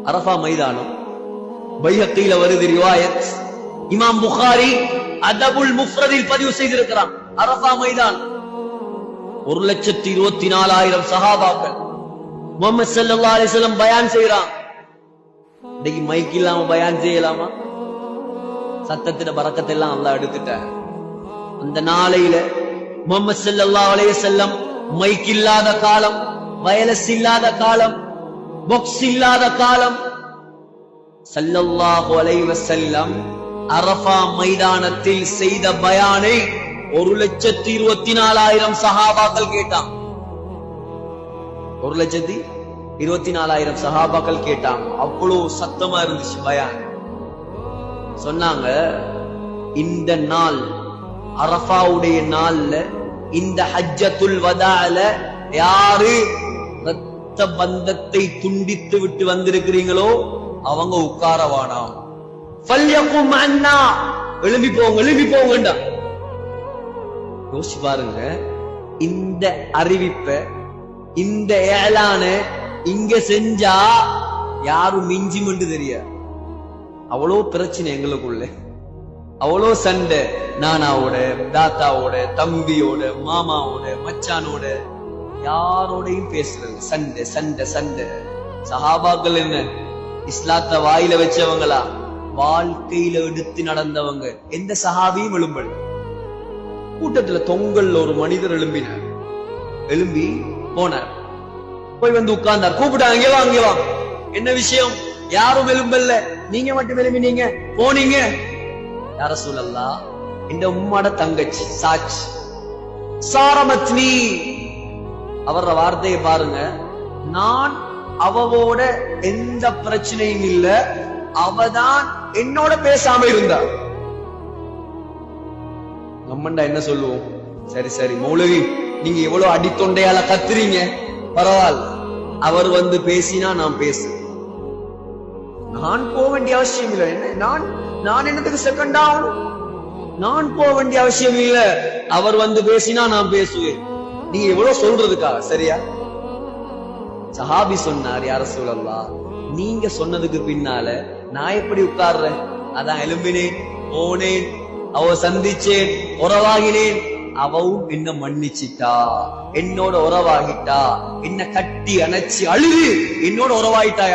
அரஃபா மைதானம். பைஹக்கில வருது ரிவாயத். இமாம் புகாரி அதபுல் முஃப்ரதில் பதிவு செய்திருக்கிறான். அரஃபா மைதானம் 1,24,000 சஹாபாக்கள். முஹம்மது ஸல்லல்லாஹு அலைஹி வஸல்லம் பயான் செய்றான். இன்னைக்கு மைக் இல்லாம பயான் செய்யலாமா? சத்தத்தின பரக்கத்தை எல்லாம் அல்லாஹ் எடுத்துட்டார். அந்த நாளையில முஹம்மது ஸல்லல்லாஹு அலைஹி வஸல்லம் மைக் இல்லாத காலம், வயலஸ் இல்லாத காலம், பாக்ஸ் இல்லாத காலம். ஸல்லல்லாஹு அலைஹி வஸல்லம் அரஃபா மைதானத்தில் செய்த பயானை 1,24,000 சஹாபாக்கள் கேட்டான். 1,24,000 சஹாபாக்கள் கேட்டாங்க. அவ்வளவு சத்தமா இருந்துச்சு பயான். சொன்னாங்க, இந்த நாள் அரஃபாவுடைய நாள்ல, இந்த ஹஜ்ஜத்துல் வதால யாரு ரத்த பந்தத்தை துண்டித்து விட்டு வந்திருக்கிறீங்களோ அவங்க உட்காரவானாம். ஃபல்யகும் அன்னா, எழும்பி போங்க, எழும்பி போங்கண்டா. யோசிச்சு பாருங்க, இந்த அறிவிப்பை, இந்த ஏலான இங்க செஞ்சா யாரும் மிஞ்சிமென்று தெரியாது. அவ்வளோ பிரச்சனை எங்களுக்குள்ள, அவ்வளோ சண்டை. நானாவோட, தாத்தாவோட, தம்பியோட, மாமாவோட, மச்சானோட, யாரோடையும் பேசுறது சண்டை சண்டை சண்டை. சஹாபாக்கள் என்ன இஸ்லாத்த வாயில வச்சவங்களா? வாழ்க்கையில எடுத்து நடந்தவங்க. எந்த சஹாபியும் எழும்பல். கூட்டத்துல தொங்கல்ல ஒரு மனிதர் எழும்பினார். எழும்பி போனார். போய் வந்து உட்கார்ந்தார். கூப்பிட்டாங்க, அங்கே வா, அங்கே வா. என்ன விஷயம்? யாரும் எழும்பல்ல, நீங்க மட்டும் எழும்பினீங்க, போனீங்க. யா ரசூலல்லாஹ், இந்த உம்மாட தங்கச்சி சாட்சி சாரமத்னி. அவர வார்த்தையை பாருங்க. நான் அவவோட எந்த பிரச்சனையும் இல்ல, அவதான் என்னோட பேசாம இருந்தா. நம்மண்டா என்ன சொல்லுவோம்? சரி சரி மௌலவி, நீங்க எவ்வளவு அடித்தொண்டையால கத்துறீங்க, பரவாயில்ல. அவர் வந்து பேசினா நான் பேசு. நான் போக வேண்டிய அவசியம் இல்லை. நான் என்னத்துக்கு செகண்ட் ஆகணும்? நான் போக வேண்டிய அவசியம் இல்ல. அவர் வந்து பேசினா நான் பேசுவேன். நீங்க எவ்வளவு சொல்றதுக்கா? சரியா? சஹாபி சொன்னார், யா ரசூலல்லாஹ், நீங்க சொன்னதுக்கு பின்னால நான் எப்படி உட்கார்றேன்? அதான் எழும்பினேன், போனேன், அவ சந்திச்சேன், உறவாகினேன். அவவும் என்ன மன்னிச்சிட்டா, என்னோட உறவாகிட்டா, என்ன கட்டி அணைச்சி அழுது என்னோட உறவாயிட்டா.